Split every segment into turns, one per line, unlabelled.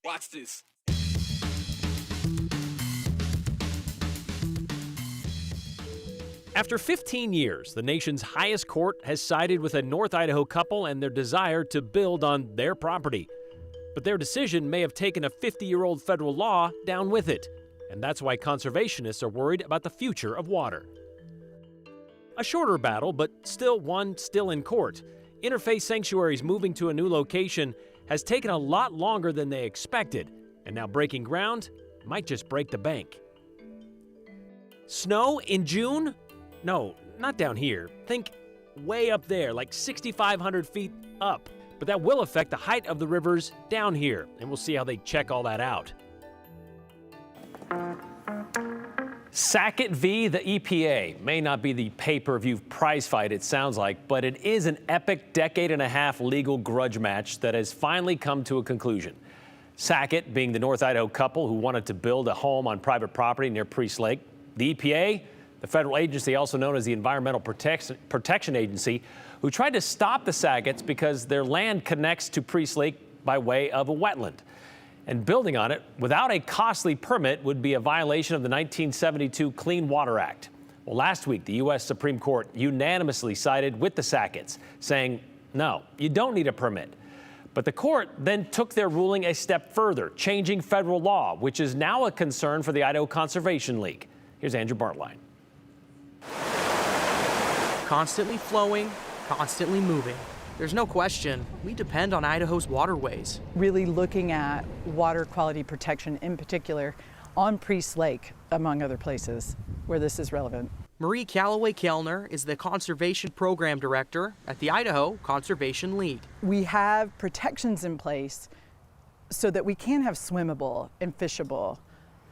Watch this.
After 15 years, the nation's highest court has sided with a North Idaho couple and their desire to build on their property. But their decision may have taken a 50-year-old federal law down with it, and that's why conservationists are worried about the future of water. A shorter battle, but still one still in court. Interfaith Sanctuary's moving to a new location has taken a lot longer than they expected, and now breaking ground might just break the bank. Snow in June? No, not down here. Think way up there, like 6,500 feet up. But that will affect the height of the rivers down here, and we'll see how they check all that out. Sackett v. the EPA may not be the pay-per-view prize fight it sounds like, but it is an epic decade-and-a-half legal grudge match that has finally come to a conclusion. Sackett being the North Idaho couple who wanted to build a home on private property near Priest Lake. The EPA, the federal agency also known as the Environmental Protection Agency, who tried to stop the Sacketts because their land connects to Priest Lake by way of a wetland. And building on it without a costly permit would be a violation of the 1972 Clean Water Act. Well, last week, the U.S. Supreme Court unanimously sided with the Sacketts, saying, no, you don't need a permit. But the court then took their ruling a step further, changing federal law, which is now a concern for the Idaho Conservation League. Here's Andrew Bartline.
Constantly flowing, constantly moving. There's no question, we depend on Idaho's waterways.
Really looking at water quality protection in particular on Priest Lake, among other places where this is relevant.
Marie Calloway-Kellner is the Conservation Program Director at the Idaho Conservation League.
We have protections in place so that we can have swimmable and fishable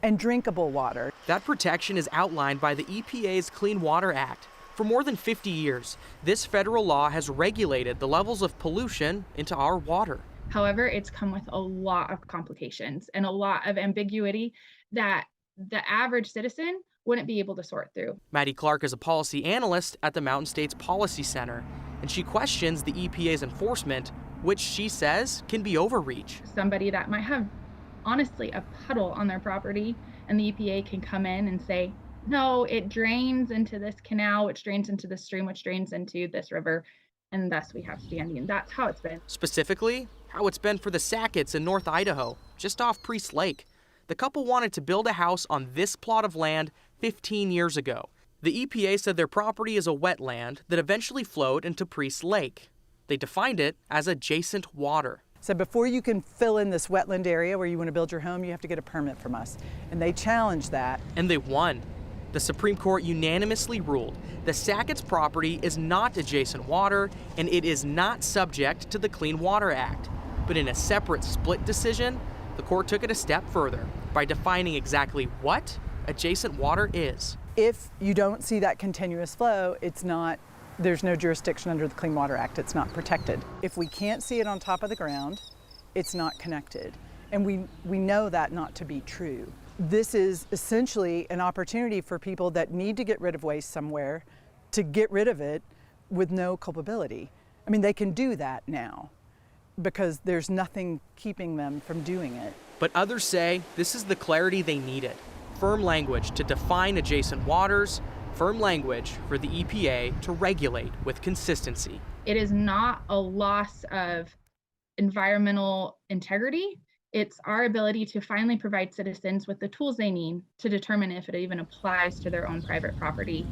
and drinkable water.
That protection is outlined by the EPA's Clean Water Act. For more than 50 years, this federal law has regulated the levels of pollution into our water.
However, it's come with a lot of complications and a lot of ambiguity that the average citizen wouldn't be able to sort through.
Maddie Clark is a policy analyst at the Mountain States Policy Center, and she questions the EPA's enforcement, which she says can be overreach.
Somebody that might have, honestly, a puddle on their property, and the EPA can come in and say, no, it drains into this canal, which drains into this stream, which drains into this river, and thus we have standing. That's how it's been.
Specifically, how it's been for the Sacketts in North Idaho, just off Priest Lake. The couple wanted to build a house on this plot of land 15 years ago. The EPA said their property is a wetland that eventually flowed into Priest Lake. They defined it as adjacent water.
So before you can fill in this wetland area where you want to build your home, you have to get a permit from us. And they challenged that.
And they won. The Supreme Court unanimously ruled the Sackett's property is not adjacent water and it is not subject to the Clean Water Act. But in a separate split decision, the court took it a step further by defining exactly what adjacent water is.
If you don't see that continuous flow, there's no jurisdiction under the Clean Water Act. It's not protected. If we can't see it on top of the ground, it's not connected. And we know that not to be true. This is essentially an opportunity for people that need to get rid of waste somewhere to get rid of it with no culpability. I mean, they can do that now because there's nothing keeping them from doing it.
But others say this is the clarity they needed. Firm language to define adjacent waters, firm language for the EPA to regulate with consistency.
It is not a loss of environmental integrity. It's our ability to finally provide citizens with the tools they need to determine if it even applies to their own private property.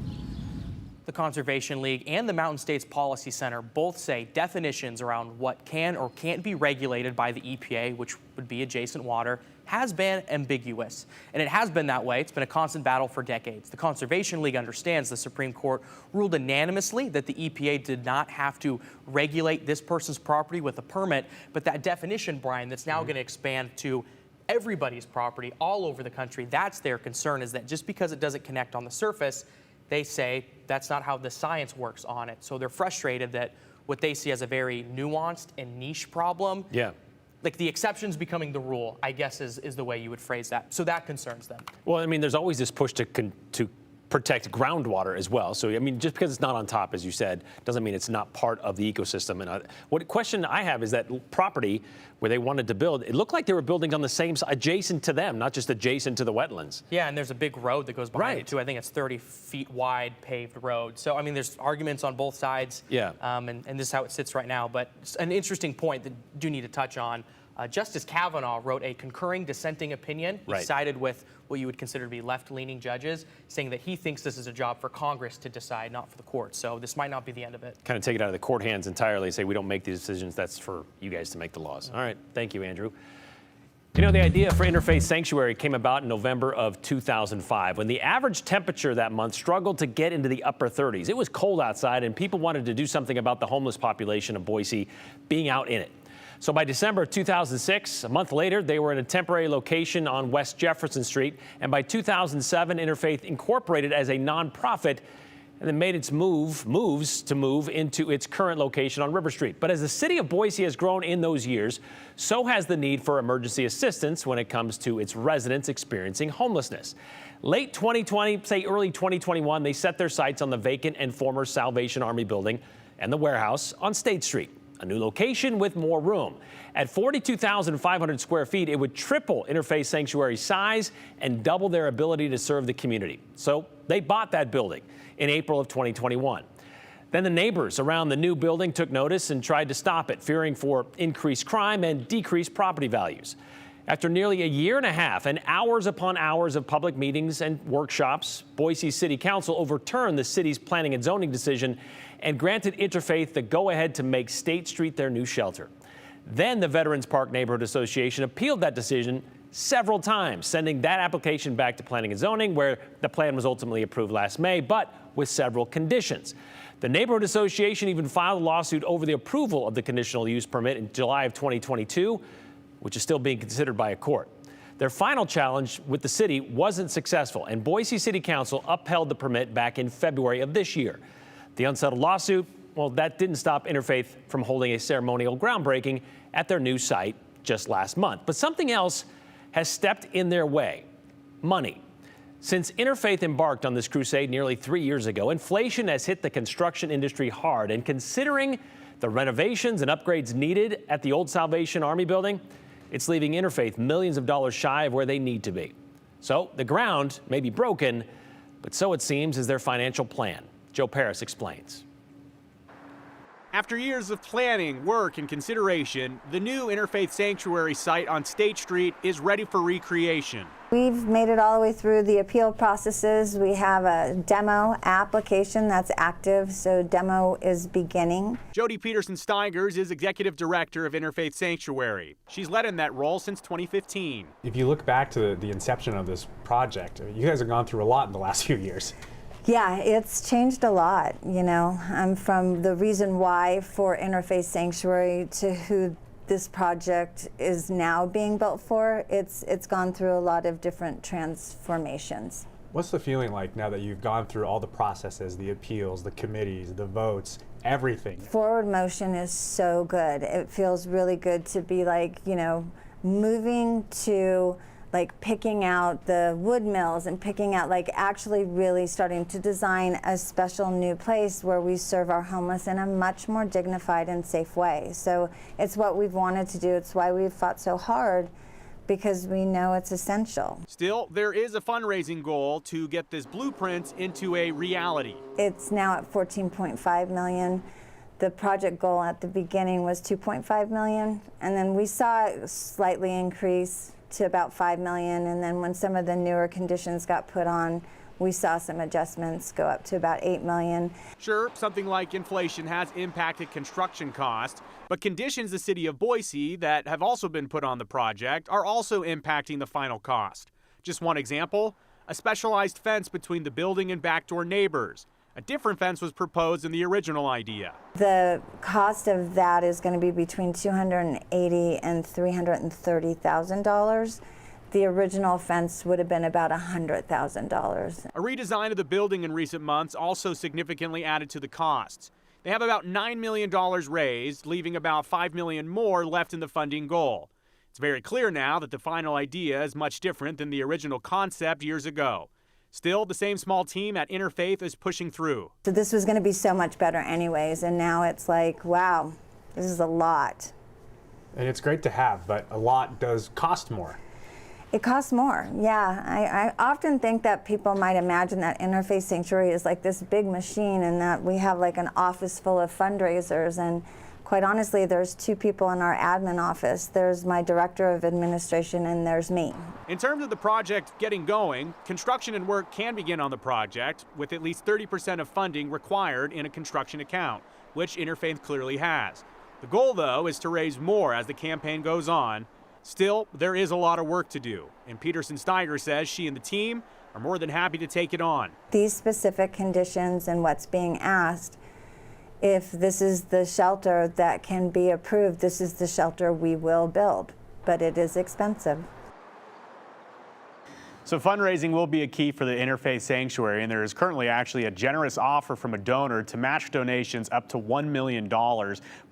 The Conservation League and the Mountain States Policy Center both say definitions around what can or can't be regulated by the EPA, which would be adjacent water, has been ambiguous. And it has been that way. It's been a constant battle for decades. The Conservation League understands the Supreme Court ruled unanimously that the EPA did not have to regulate this person's property with a permit, but that definition, Brian, that's now going to expand to everybody's property all over the country, that's their concern, is that just because it doesn't connect on the surface, they say that's not how the science works on it. So they're frustrated that what they see as a very nuanced and niche problem, like the exceptions becoming the rule, I guess is the way you would phrase that. So that concerns them.
Well, I mean, there's always this push to protect groundwater as well. So, I mean, just because it's not on top, as you said, doesn't mean it's not part of the ecosystem. And what question I have is that property where they wanted to build, it looked like they were building on the same side, adjacent to them, not just adjacent to the wetlands.
Yeah, and there's a big road that goes behind it too. I think it's 30 feet wide paved road. So, I mean, there's arguments on both sides.
Yeah.
And this is how it sits right now. But an interesting point that I do need to touch on. Justice Kavanaugh wrote a concurring dissenting opinion. He sided with what you would consider to be left-leaning judges, saying that he thinks this is a job for Congress to decide, not for the courts. So this might not be the end of it.
Kind of take it out of the court hands entirely, say we don't make these decisions, that's for you guys to make the laws. All right, thank you, Andrew. You know, the idea for Interfaith Sanctuary came about in November of 2005, when the average temperature that month struggled to get into the upper 30s. It was cold outside, and people wanted to do something about the homeless population of Boise being out in it. So by December of 2006, a month later, they were in a temporary location on West Jefferson Street. And by 2007, Interfaith incorporated as a nonprofit and then made its moves to move into its current location on River Street. But as the city of Boise has grown in those years, so has the need for emergency assistance when it comes to its residents experiencing homelessness. Late 2020, say early 2021, they set their sights on the vacant and former Salvation Army building and the warehouse on State Street. A new location with more room. At 42,500 square feet, it would triple Interfaith Sanctuary's size and double their ability to serve the community. So they bought that building in April of 2021. Then the neighbors around the new building took notice and tried to stop it, fearing for increased crime and decreased property values. After nearly a year and a half and hours upon hours of public meetings and workshops, Boise City Council overturned the city's planning and zoning decision and granted Interfaith the go-ahead to make State Street their new shelter. Then the Veterans Park Neighborhood Association appealed that decision several times, sending that application back to planning and zoning, where the plan was ultimately approved last May, but with several conditions. The Neighborhood Association even filed a lawsuit over the approval of the conditional use permit in July of 2022, which is still being considered by a court. Their final challenge with the city wasn't successful, and Boise City Council upheld the permit back in February of this year. The unsettled lawsuit, well, that didn't stop Interfaith from holding a ceremonial groundbreaking at their new site just last month. But something else has stepped in their way: money. Since Interfaith embarked on this crusade nearly 3 years ago, inflation has hit the construction industry hard. And considering the renovations and upgrades needed at the old Salvation Army building, it's leaving Interfaith millions of dollars shy of where they need to be. So the ground may be broken, but so it seems is their financial plan. Joe Paris explains.
After years of planning, work, and consideration, the new Interfaith Sanctuary site on State Street is ready for recreation.
We've made it all the way through the appeal processes. We have a demo application that's active, so demo is beginning.
Jody Peterson-Steigers is executive director of Interfaith Sanctuary. She's led in that role since 2015.
If you look back to the inception of this project, you guys have gone through a lot in the last few years.
Yeah, it's changed a lot, you know. From the reason why for Interfaith Sanctuary to who this project is now being built for, it's gone through a lot of different transformations.
What's the feeling like now that you've gone through all the processes, the appeals, the committees, the votes, everything?
Forward motion is so good. It feels really good to be like, you know, moving to like picking out the wood mills and picking out like actually really starting to design a special new place where we serve our homeless in a much more dignified and safe way. So it's what we've wanted to do. It's why we've fought so hard, because we know it's essential.
Still, there is a fundraising goal to get this blueprint into a reality.
It's now at $14.5 million. The project goal at the beginning was $2.5 million, and then we saw it slightly increase to about $5 million, and then when some of the newer conditions got put on, we saw some adjustments go up to about $8 million.
Sure, something like inflation has impacted construction costs, but conditions the city of Boise that have also been put on the project are also impacting the final cost. Just one example, a specialized fence between the building and backdoor neighbors. A different fence was proposed in the original idea.
The cost of that is going to be between $280,000 and $330,000. The original fence would have been about $100,000.
A redesign of the building in recent months also significantly added to the costs. They have about $9 million raised, leaving about $5 million more left in the funding goal. It's very clear now that the final idea is much different than the original concept years ago. Still, the same small team at Interfaith is pushing through.
So this was going to be so much better anyways, and now it's like, wow, this is a lot.
And it's great to have, but a lot does cost more.
It costs more, yeah. I often think that people might imagine that Interfaith Sanctuary is like this big machine and that we have like an office full of fundraisers, and quite honestly, there's 2 people in our admin office. There's my director of administration and there's me.
In terms of the project getting going, construction and work can begin on the project with at least 30% of funding required in a construction account, which Interfaith clearly has. The goal, though, is to raise more as the campaign goes on. Still, there is a lot of work to do, and Peterson-Steiger says she and the team are more than happy to take it on.
These specific conditions and what's being asked, if this is the shelter that can be approved, this is the shelter we will build, but it is expensive.
So fundraising will be a key for the Interfaith Sanctuary, and there is currently actually a generous offer from a donor to match donations up to $1 million.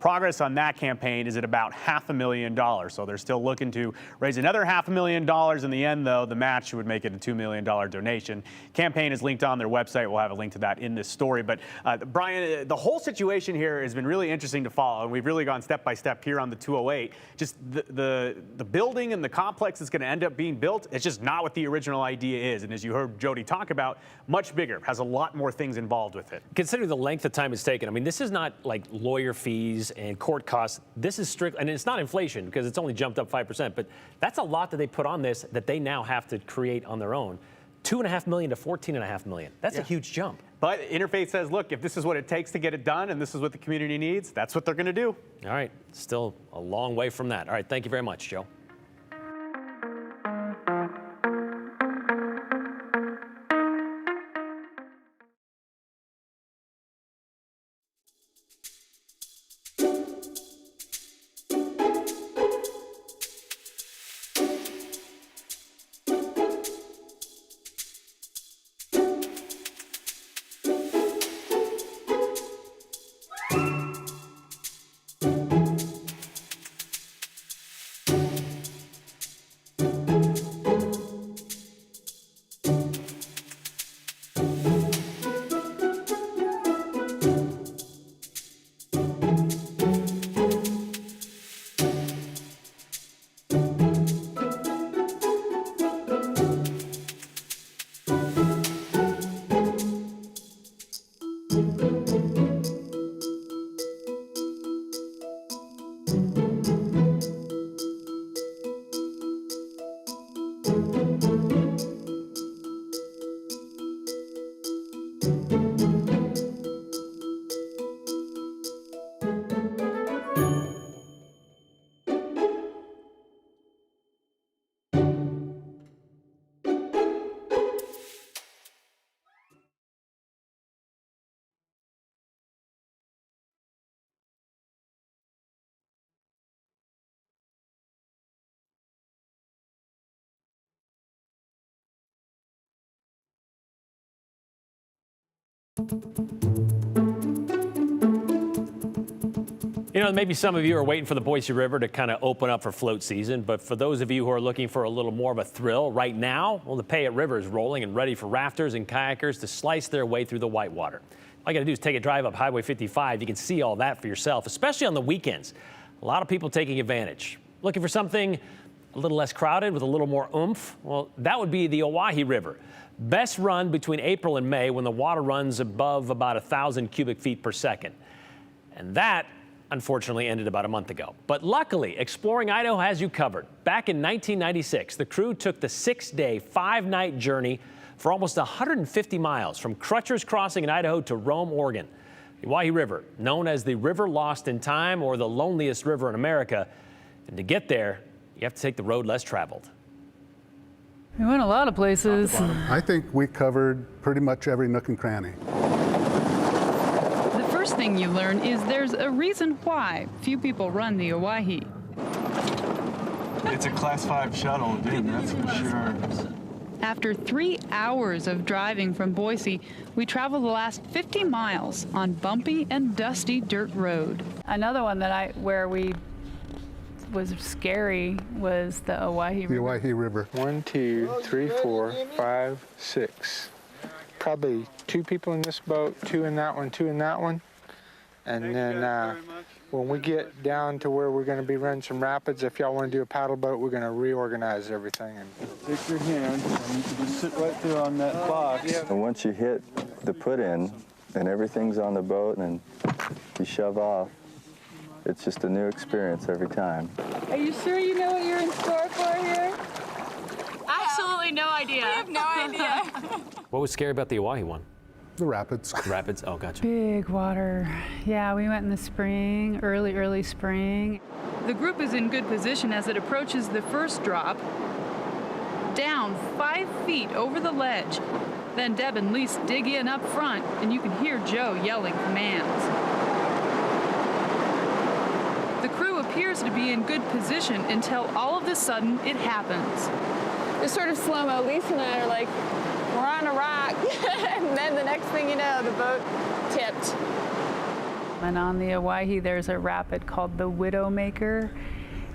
Progress on that campaign is at about $500,000. So they're still looking to raise another $500,000 in the end, though. The match would make it a $2 million donation. Campaign is linked on their website. We'll have a link to that in this story. But Brian, the whole situation here has been really interesting to follow, and we've really gone step by step here on the 208. Just the building and the complex that's going to end up being built, it's just not what the original idea is, and as you heard Jody talk about, much bigger, has a lot more things involved with it.
Considering the length of time it's taken, I mean, this is not like lawyer fees and court costs. This is strict, and it's not inflation because it's only jumped up 5%, but that's a lot that they put on this that they now have to create on their own. $2.5 million to $14.5 million. That's a huge jump.
But Interfaith says, look, if this is what it takes to get it done and this is what the community needs, that's what they're going to do.
All right, still a long way from that. All right, thank you very much, Joe. You know, maybe some of you are waiting for the Owyhee River to kind of open up for float season, but for those of you who are looking for a little more of a thrill right now, well, the Payette River is rolling and ready for rafters and kayakers to slice their way through the whitewater. All you got to do is take a drive up Highway 55. You can see all that for yourself, especially on the weekends. A lot of people taking advantage. Looking for something a little less crowded with a little more oomph? Well, that would be the Owyhee River. Best run between April and May when the water runs above about 1,000 cubic feet per second. And that unfortunately ended about a month ago. But luckily, Exploring Idaho has you covered. Back in 1996, the crew took the 6-day, 5-night journey for almost 150 miles from Crutcher's Crossing in Idaho to Rome, Oregon. The Owyhee River, known as the River Lost in Time or the loneliest river in America. And to get there, you have to take the road less traveled.
We went a lot of places.
I think we covered pretty much every nook and cranny.
The first thing you learn is there's a reason why few people run the Owyhee.
It's a Class 5 shuttle, dude, that's for sure.
After 3 hours of driving from Boise, we traveled the last 50 miles on bumpy and dusty dirt road.
Another one that where we
was scary was the Owyhee River.
The Owyhee River.
1, 2, 3, 4, 5, 6. Probably 2 people in this boat, 2 in that one, 2 in that one. And then when we get down to where we're going to be running some rapids, if y'all want to do a paddle boat, we're going to reorganize everything.
Take your hand and you can just sit right there on that box.
And once you hit the put-in and everything's on the boat and you shove off, it's just a new experience every time.
Are you sure you know what you're in store for here?
Absolutely no idea. We have no idea.
What was scary about the Owyhee one?
The rapids.
Rapids? Oh, gotcha.
Big water. Yeah, we went in the spring, early spring. The group is in good position as it approaches the first drop. Down 5 feet over the ledge. Then Deb and Lise dig in up front, and you can hear Joe yelling commands. The crew appears to be in good position until all of a sudden it happens.
It's sort of slow-mo. Lisa and I are like, we're on a rock. And then the next thing you know, the boat tipped.
And on the Owyhee, there's a rapid called the Widowmaker.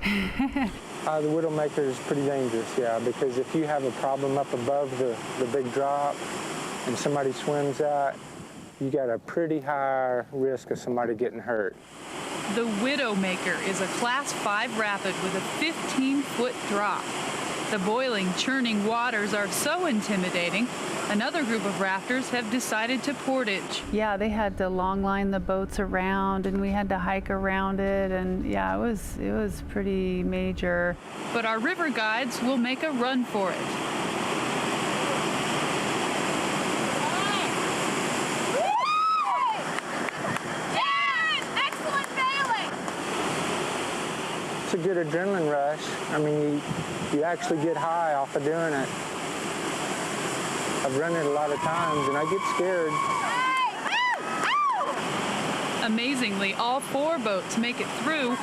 The Widowmaker is pretty dangerous, yeah, because if you have a problem up above the big drop and somebody swims that, you got a pretty high risk of somebody getting hurt.
The Widowmaker is a Class 5 rapid with a 15-foot drop. The boiling, churning waters are so intimidating, another group of rafters have decided to portage. Yeah, they had to long line the boats around, and we had to hike around it, and yeah, it was pretty major. But our river guides will make a run for it.
It's a good adrenaline rush. I mean, you actually get high off of doing it. I've run it a lot of times and I get scared.
Amazingly, all 4 boats make it through.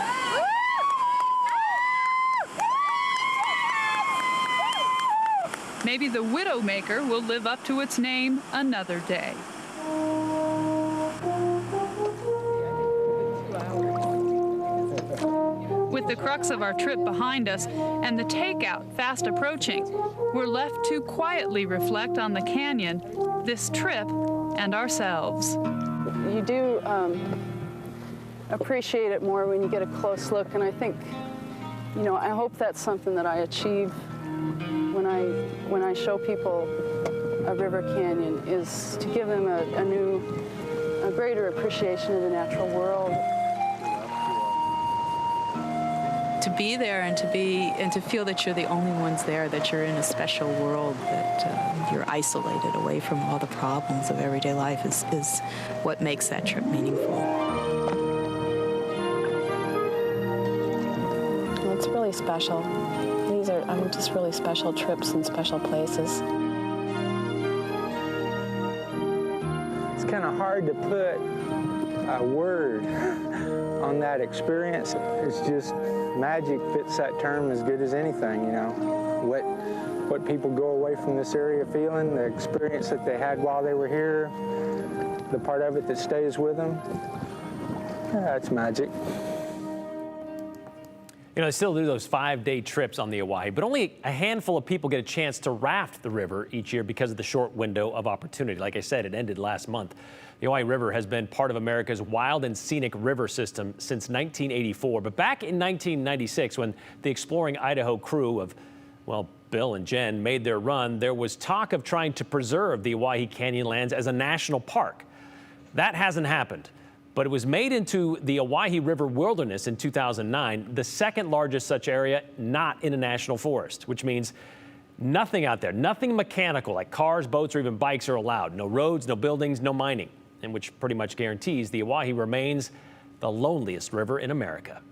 Maybe the Widowmaker will live up to its name another day. With the crux of our trip behind us and the takeout fast approaching, we're left to quietly reflect on the canyon, this trip, and ourselves.
You do appreciate it more when you get a close look, and I think, you know, I hope that's something that I achieve when I show people a river canyon, is to give them a greater appreciation of the natural world.
To be there and to feel that you're the only ones there, that you're in a special world, that you're isolated away from all the problems of everyday life is what makes that trip meaningful.
It's really special. These are just really special trips and special places.
It's kind of hard to put a word on that experience. It's just magic fits that term as good as anything, you know. What people go away from this area feeling, the experience that they had while they were here, the part of it that stays with them, that's magic.
You know, they still do those 5-day trips on the Owyhee, but only a handful of people get a chance to raft the river each year because of the short window of opportunity. Like I said, it ended last month. The Owyhee River has been part of America's wild and scenic river system since 1984. But back in 1996, when the Exploring Idaho crew of, well, Bill and Jen made their run, there was talk of trying to preserve the Owyhee Canyonlands as a national park. That hasn't happened. But it was made into the Owyhee River Wilderness in 2009, the second largest such area not in a national forest, which means nothing out there, nothing mechanical like cars, boats, or even bikes are allowed. No roads, no buildings, no mining, and which pretty much guarantees the Owyhee remains the loneliest river in America.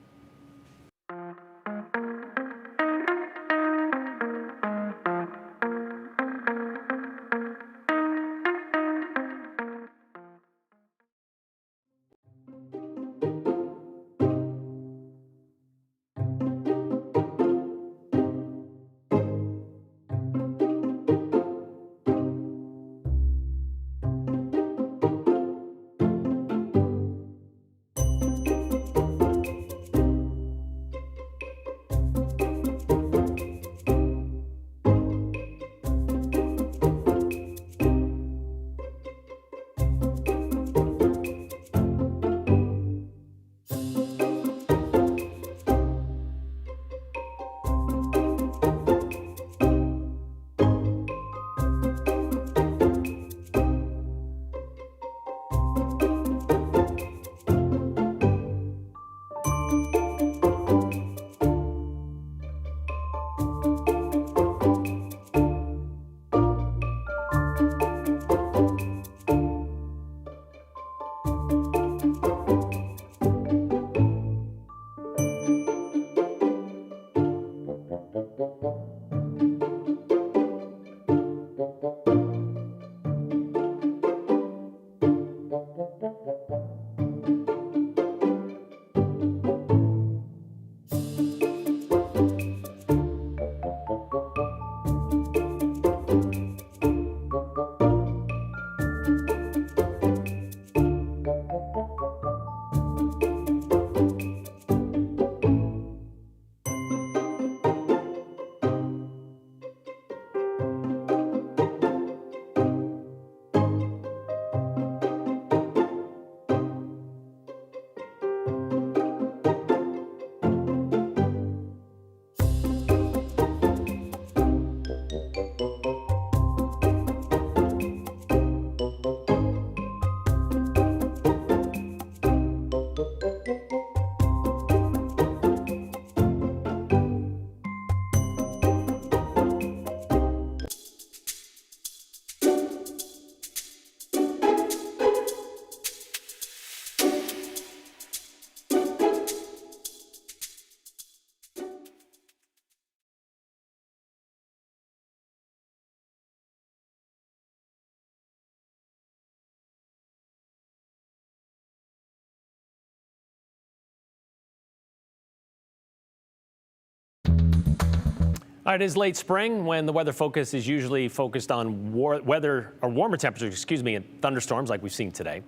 All right, it is late spring when the weather focus is usually focused on warmer temperatures, and thunderstorms like we've seen today.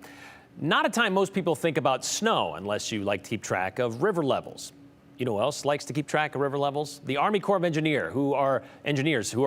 Not a time most people think about snow unless you like to keep track of river levels. You know who else likes to keep track of river levels? The Army Corps of Engineers, who are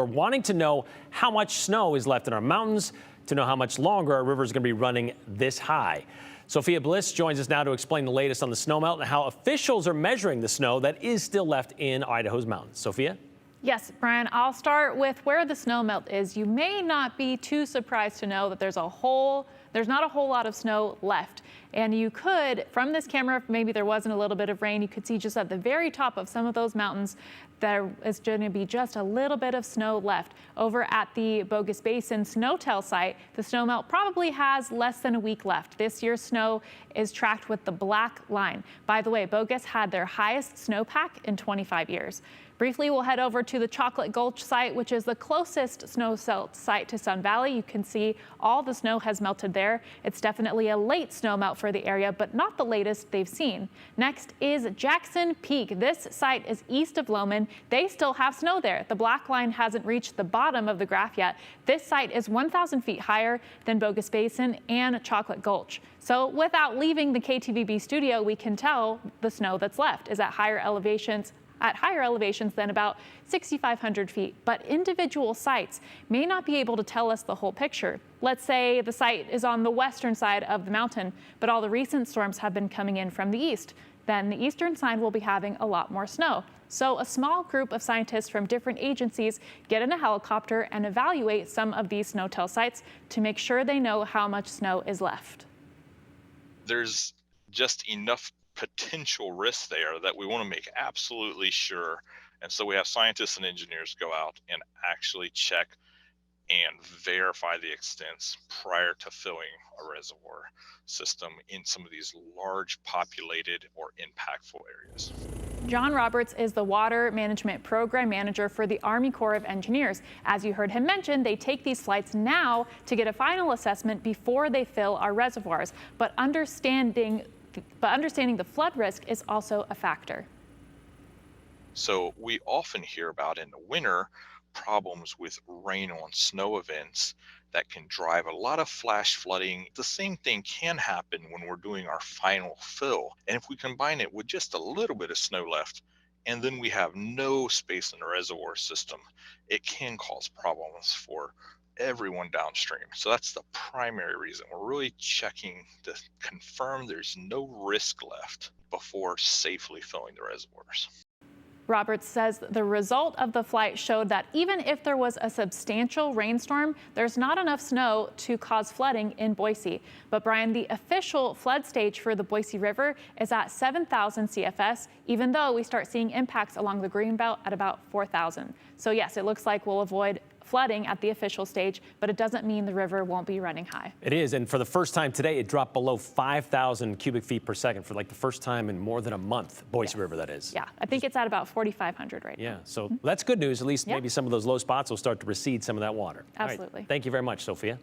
wanting to know how much snow is left in our mountains, to know how much longer our rivers are going to be running this high. Sophia Bliss joins us now to explain the latest on the snowmelt and how officials are measuring the snow that is still left in Idaho's mountains. Sophia?
Yes, Brian, I'll start with where the snowmelt is. You may not be too surprised to know that there's not a whole lot of snow left. And you could, from this camera, if maybe there wasn't a little bit of rain, you could see just at the very top of some of those mountains, there is going to be just a little bit of snow left. Over at the Bogus Basin Snowtail site, the snowmelt probably has less than a week left. This year's snow is tracked with the black line. By the way, Bogus had their highest snowpack in 25 years. Briefly, we'll head over to the Chocolate Gulch site, which is the closest snow site to Sun Valley. You can see all the snow has melted there. It's definitely a late snow melt for the area, but not the latest they've seen. Next is Jackson Peak. This site is east of Lowman. They still have snow there. The black line hasn't reached the bottom of the graph yet. This site is 1,000 feet higher than Bogus Basin and Chocolate Gulch. So without leaving the KTVB studio, we can tell the snow that's left is at higher elevations than about 6,500 feet. But individual sites may not be able to tell us the whole picture. Let's say the site is on the western side of the mountain, but all the recent storms have been coming in from the east. Then the eastern side will be having a lot more snow. So a small group of scientists from different agencies get in a helicopter and evaluate some of these snowtail sites to make sure they know how much snow is left.
There's just enough potential risks there that we want to make absolutely sure. And so we have scientists and engineers go out and actually check and verify the extents prior to filling a reservoir system in some of these large populated or impactful areas.
John Roberts is the Water Management Program Manager for the Army Corps of Engineers. As you heard him mention, they take these flights now to get a final assessment before they fill our reservoirs. But understanding the flood risk is also a factor.
So we often hear about in the winter problems with rain on snow events that can drive a lot of flash flooding. The same thing can happen when we're doing our final fill. And if we combine it with just a little bit of snow left, and then we have no space in the reservoir system, it can cause problems for everyone downstream. So that's the primary reason. We're really checking to confirm there's no risk left before safely filling the reservoirs.
Roberts says the result of the flight showed that even if there was a substantial rainstorm, there's not enough snow to cause flooding in Boise. But Brian, the official flood stage for the Boise River is at 7,000 CFS, even though we start seeing impacts along the Greenbelt at about 4,000. So yes, it looks like we'll avoid flooding at the official stage, but it doesn't mean the river won't be running high.
It is, and for the first time today, it dropped below 5,000 cubic feet per second for like the first time in more than a month. Boise River, that is.
Yeah, I think it's at about 4,500 right now.
Yeah, so that's good news. At least maybe some of those low spots will start to recede some of that water.
Absolutely.
All right. Thank you very much, Sophia.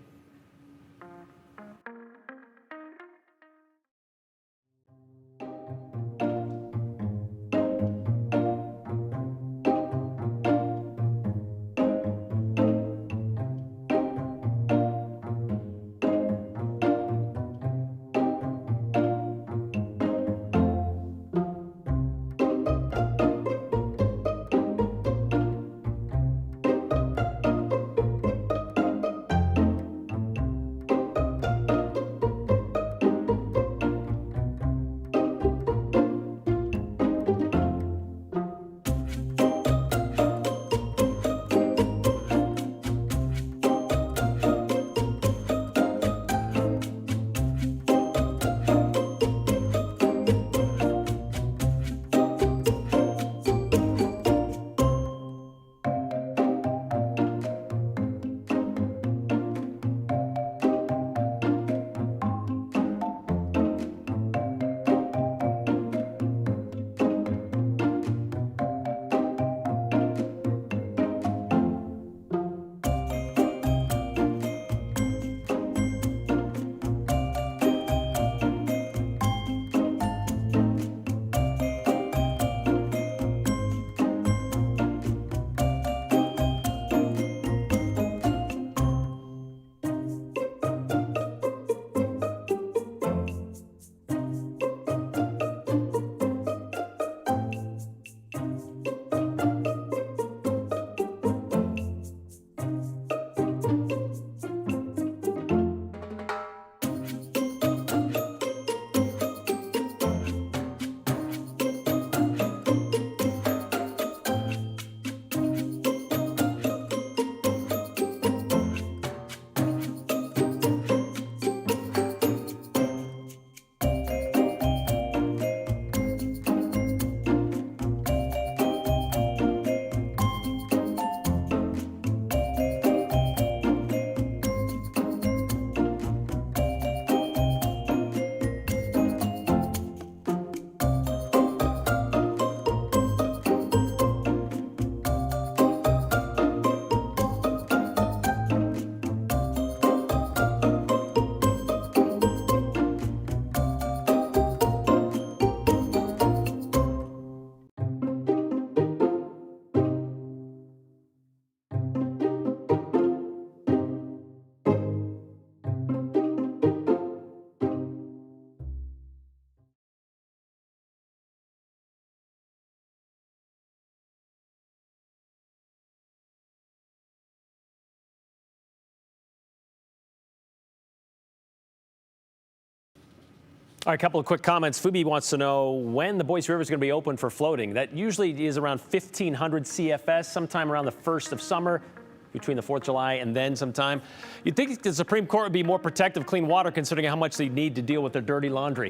All right, a couple of quick comments. Phoebe wants to know when the Boise River is going to be open for floating. That usually is around 1500 CFS, sometime around the 1st of summer, between the 4th of July and then sometime. You'd think the Supreme Court would be more protective of clean water considering how much they need to deal with their dirty laundry.